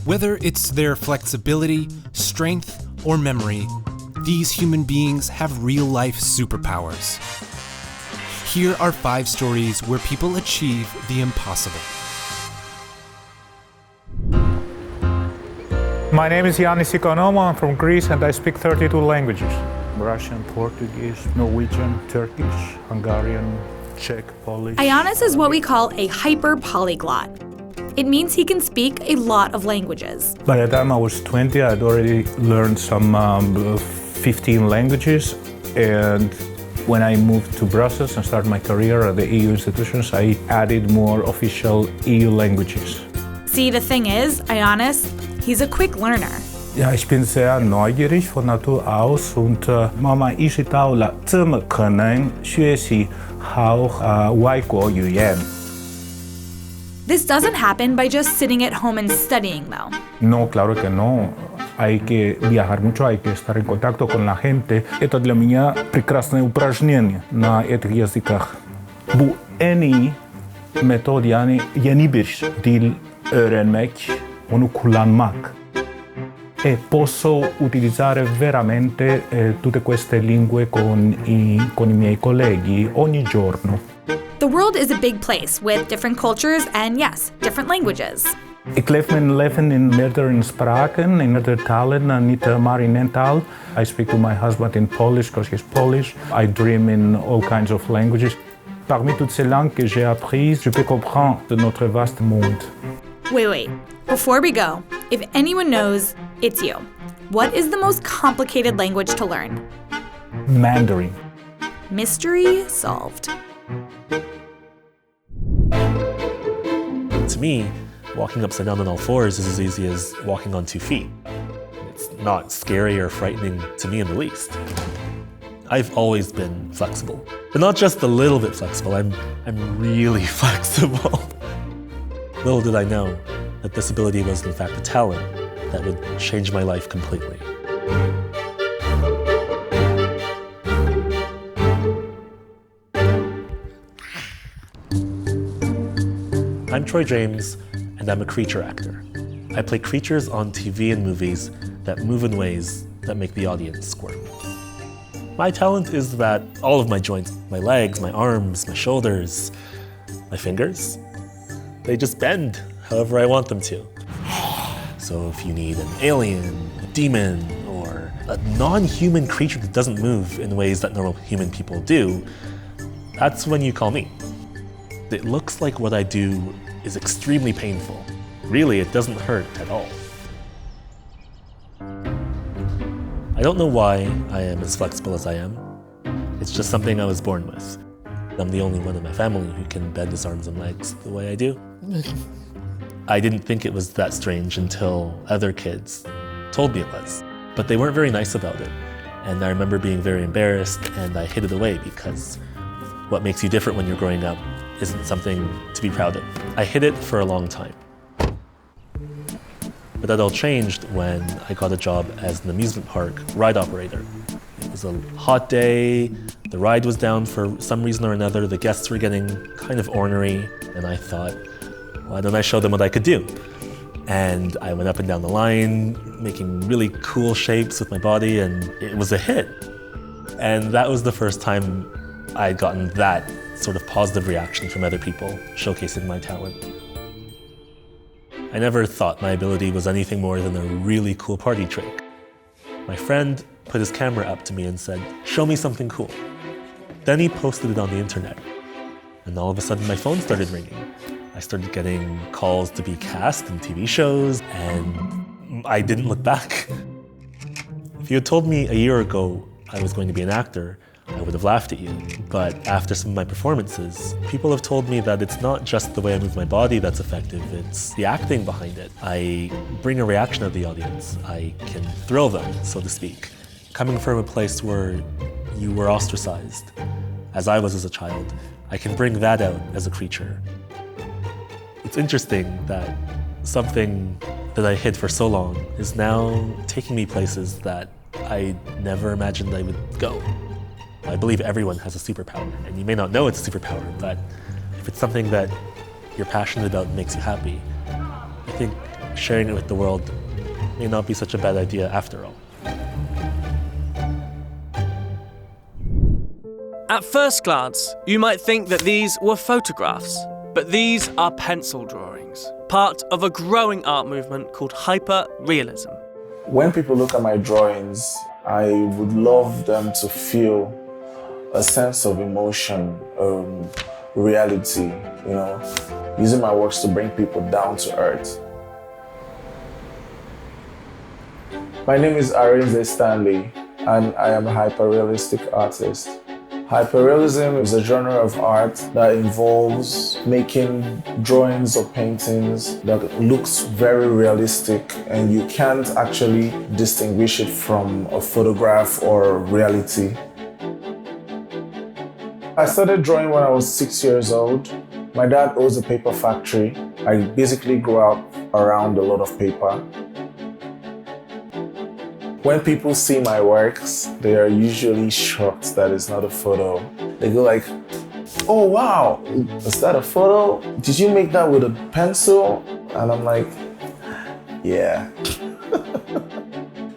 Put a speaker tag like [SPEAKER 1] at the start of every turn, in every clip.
[SPEAKER 1] Whether it's their flexibility, strength, or memory, these human beings have real-life superpowers. Here are 5 stories where people achieve the impossible.
[SPEAKER 2] My name is Yannis Ikonomou. I'm from Greece and I speak 32 languages. Russian, Portuguese, Norwegian, Turkish, Hungarian, Czech, Polish.
[SPEAKER 3] Ioannis is what we call a hyper-polyglot. It means he can speak a lot of languages.
[SPEAKER 2] By the time I was 20, I'd already learned some 15 languages, and when I moved to Brussels and started my career at the EU institutions, I added more official EU languages.
[SPEAKER 3] See, the thing is, Ioannis, he's a quick learner.
[SPEAKER 2] Ja, ich bin sehr neugierig von Natur aus und慢慢意识到了怎么可能学习好外国语言。
[SPEAKER 3] This doesn't happen by just sitting at home and studying, though.
[SPEAKER 2] No, claro que no. Hay que viajar mucho, hay que estar en contacto con la gente. Это для меня прекрасное упражнение на этих языках. Bu en iyi metod, yani yeni bir dil öğrenmek, onu kullanmak. E posso utilizzare veramente tutte queste lingue con i miei colleghi ogni giorno.
[SPEAKER 3] The world is a big place with different cultures and, yes, different languages.
[SPEAKER 2] Ik leef mijn leven in meerdere spraken, in meerdere talen, niet maar in één taal. I speak to my husband in Polish because he's Polish. I dream in all kinds of languages. Parmi toutes ces langues que j'ai apprises, je peux comprendre notre vaste monde.
[SPEAKER 3] Wait. Before we go, if anyone knows, it's you. What is the most complicated language to learn?
[SPEAKER 2] Mandarin.
[SPEAKER 3] Mystery solved.
[SPEAKER 4] To me, walking upside down on all fours is as easy as walking on 2 feet. It's not scary or frightening to me in the least. I've always been flexible, but not just a little bit flexible, I'm really flexible. Little did I know that this ability was in fact a talent that would change my life completely. I'm Troy James, and I'm a creature actor. I play creatures on TV and movies that move in ways that make the audience squirm. My talent is that all of my joints, my legs, my arms, my shoulders, my fingers, they just bend however I want them to. So if you need an alien, a demon, or a non-human creature that doesn't move in ways that normal human people do, that's when you call me. It looks like what I do is extremely painful. Really, it doesn't hurt at all. I don't know why I am as flexible as I am. It's just something I was born with. I'm the only one in my family who can bend his arms and legs the way I do. I didn't think it was that strange until other kids told me it was. But they weren't very nice about it. And I remember being very embarrassed, and I hid it away because what makes you different when you're growing up isn't something to be proud of. I hid it for a long time. But that all changed when I got a job as an amusement park ride operator. It was a hot day, the ride was down for some reason or another, the guests were getting kind of ornery, and I thought, why don't I show them what I could do? And I went up and down the line, making really cool shapes with my body, and it was a hit. And that was the first time I'd gotten that sort of positive reaction from other people showcasing my talent. I never thought my ability was anything more than a really cool party trick. My friend put his camera up to me and said, "Show me something cool." Then he posted it on the internet. And all of a sudden my phone started ringing. I started getting calls to be cast in TV shows, and I didn't look back. If you had told me a year ago I was going to be an actor, I would have laughed at you. But after some of my performances, people have told me that it's not just the way I move my body that's effective, it's the acting behind it. I bring a reaction of the audience. I can thrill them, so to speak. Coming from a place where you were ostracized, as I was as a child, I can bring that out as a creature. It's interesting that something that I hid for so long is now taking me places that I never imagined I would go. I believe everyone has a superpower, and you may not know it's a superpower, but if it's something that you're passionate about and makes you happy, I think sharing it with the world may not be such a bad idea after all.
[SPEAKER 5] At first glance, you might think that these were photographs, but these are pencil drawings, part of a growing art movement called hyper-realism.
[SPEAKER 6] When people look at my drawings, I would love them to feel a sense of emotion, reality, using my works to bring people down to earth. My name is Arinze Stanley, and I am a hyper-realistic artist. Hyperrealism is a genre of art that involves making drawings or paintings that looks very realistic, and you can't actually distinguish it from a photograph or reality. I started drawing when I was 6 years old. My dad owns a paper factory. I basically grew up around a lot of paper. When people see my works, they are usually shocked that it's not a photo. They go like, "Oh wow, is that a photo? Did you make that with a pencil?" And I'm like, "Yeah."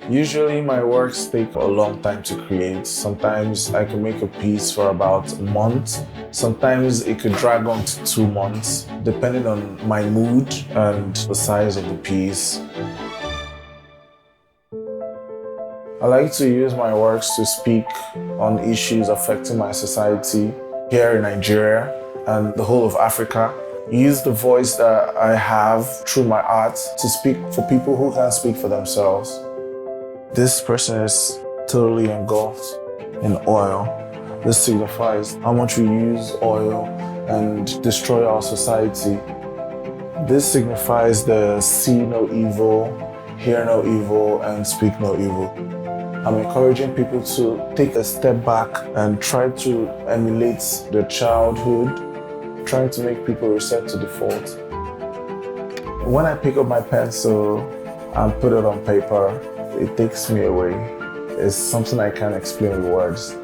[SPEAKER 6] Usually my works take a long time to create. Sometimes I can make a piece for about a month. Sometimes it could drag on to 2 months, depending on my mood and the size of the piece. I like to use my works to speak on issues affecting my society here in Nigeria and the whole of Africa. Use the voice that I have through my art to speak for people who can't speak for themselves. This person is totally engulfed in oil. This signifies how much we use oil and destroy our society. This signifies the see no evil, hear no evil, and speak no evil. I'm encouraging people to take a step back and try to emulate their childhood, trying to make people reset to default. When I pick up my pencil and put it on paper, it takes me away. It's something I can't explain with words.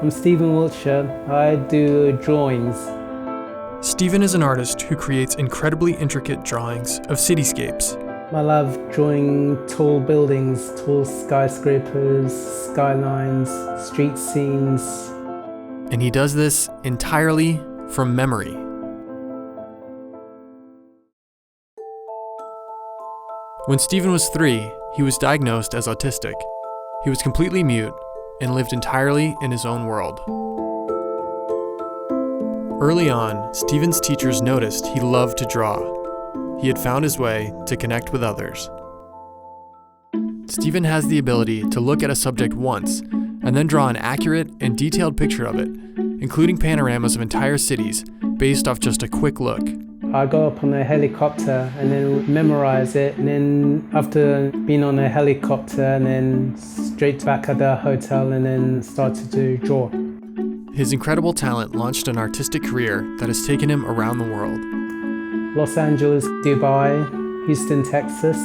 [SPEAKER 7] I'm Stephen Wiltshire. I do drawings.
[SPEAKER 1] Stephen is an artist who creates incredibly intricate drawings of cityscapes.
[SPEAKER 7] I love drawing tall buildings, tall skyscrapers, skylines, street scenes.
[SPEAKER 1] And he does this entirely from memory. When Stephen was 3, he was diagnosed as autistic. He was completely mute and lived entirely in his own world. Early on, Stephen's teachers noticed he loved to draw. He had found his way to connect with others. Stephen has the ability to look at a subject once and then draw an accurate and detailed picture of it, including panoramas of entire cities based off just a quick look.
[SPEAKER 7] I go up on a helicopter and then memorize it, and then after being on a helicopter and then straight back at the hotel and then started to draw.
[SPEAKER 1] His incredible talent launched an artistic career that has taken him around the world.
[SPEAKER 7] Los Angeles, Dubai, Houston, Texas,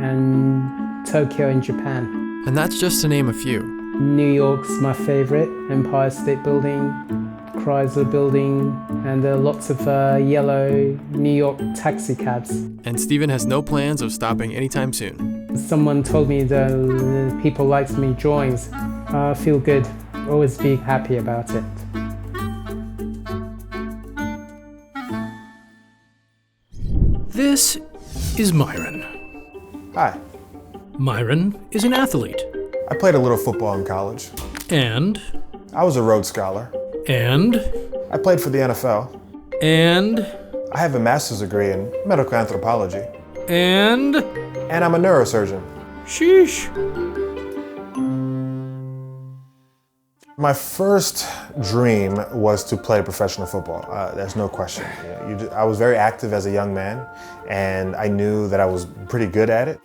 [SPEAKER 7] and Tokyo in Japan.
[SPEAKER 1] And that's just to name a few.
[SPEAKER 7] New York's my favorite, Empire State Building, Chrysler Building, and there are lots of yellow New York taxi cabs.
[SPEAKER 1] And Stephen has no plans of stopping anytime soon.
[SPEAKER 7] Someone told me that people liked me drawings. I feel good, always be happy about it.
[SPEAKER 8] This is Myron.
[SPEAKER 9] Hi.
[SPEAKER 8] Myron is an athlete.
[SPEAKER 9] I played a little football in college.
[SPEAKER 8] And?
[SPEAKER 9] I was a Rhodes Scholar.
[SPEAKER 8] And?
[SPEAKER 9] I played for the NFL.
[SPEAKER 8] And?
[SPEAKER 9] I have a master's degree in medical anthropology.
[SPEAKER 8] And?
[SPEAKER 9] And I'm a neurosurgeon.
[SPEAKER 8] Sheesh.
[SPEAKER 9] My first dream was to play professional football. There's no question. I was very active as a young man, and I knew that I was pretty good at it.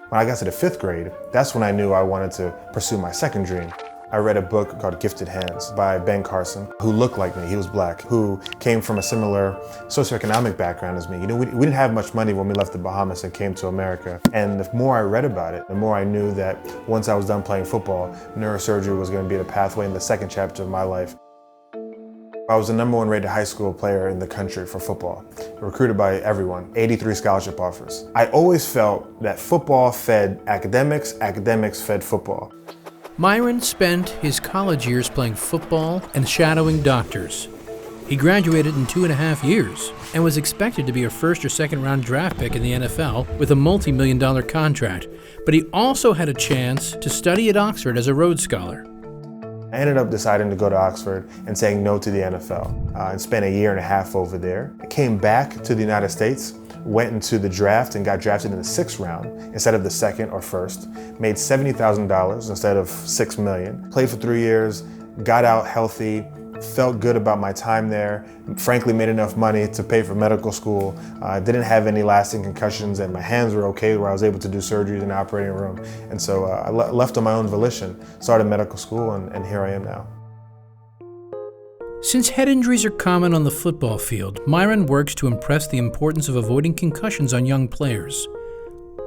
[SPEAKER 9] When I got to the 5th grade, that's when I knew I wanted to pursue my second dream. I read a book called Gifted Hands by Ben Carson, who looked like me. He was black, who came from a similar socioeconomic background as me. You know, we didn't have much money when we left the Bahamas and came to America. And the more I read about it, the more I knew that once I was done playing football, neurosurgery was going to be the pathway in the second chapter of my life. I was the #1 rated high school player in the country for football, recruited by everyone, 83 scholarship offers. I always felt that football fed academics, academics fed football.
[SPEAKER 8] Myron spent his college years playing football and shadowing doctors. He graduated in 2.5 years and was expected to be a first or second round draft pick in the NFL with a multi-million-dollar contract, but he also had a chance to study at Oxford as a Rhodes Scholar.
[SPEAKER 9] I ended up deciding to go to Oxford and saying no to the NFL and spent a 1.5 years over there. I came back to the United States, went into the draft and got drafted in the 6th round instead of the 2nd or 1st, made $70,000 instead of $6 million, played for 3 years, got out healthy, felt good about my time there, frankly made enough money to pay for medical school, didn't have any lasting concussions, and my hands were okay where I was able to do surgeries in the operating room. And so I left on my own volition, started medical school, and here I am now.
[SPEAKER 8] Since head injuries are common on the football field, Myron works to impress the importance of avoiding concussions on young players.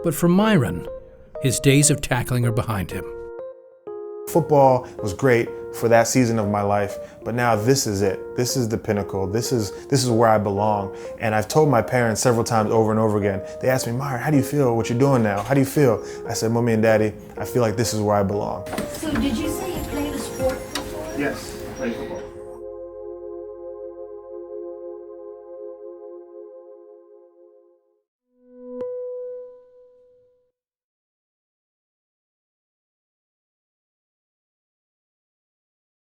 [SPEAKER 8] But for Myron, his days of tackling are behind him.
[SPEAKER 9] Football was great for that season of my life, but now this is it. This is the pinnacle. This is where I belong. And I've told my parents several times over and over again. They asked me, Myron, how do you feel? What you're doing now? How do you feel? I said, Mommy and Daddy, I feel like this is where I belong.
[SPEAKER 10] So did you say you played a sport before?
[SPEAKER 9] Yes.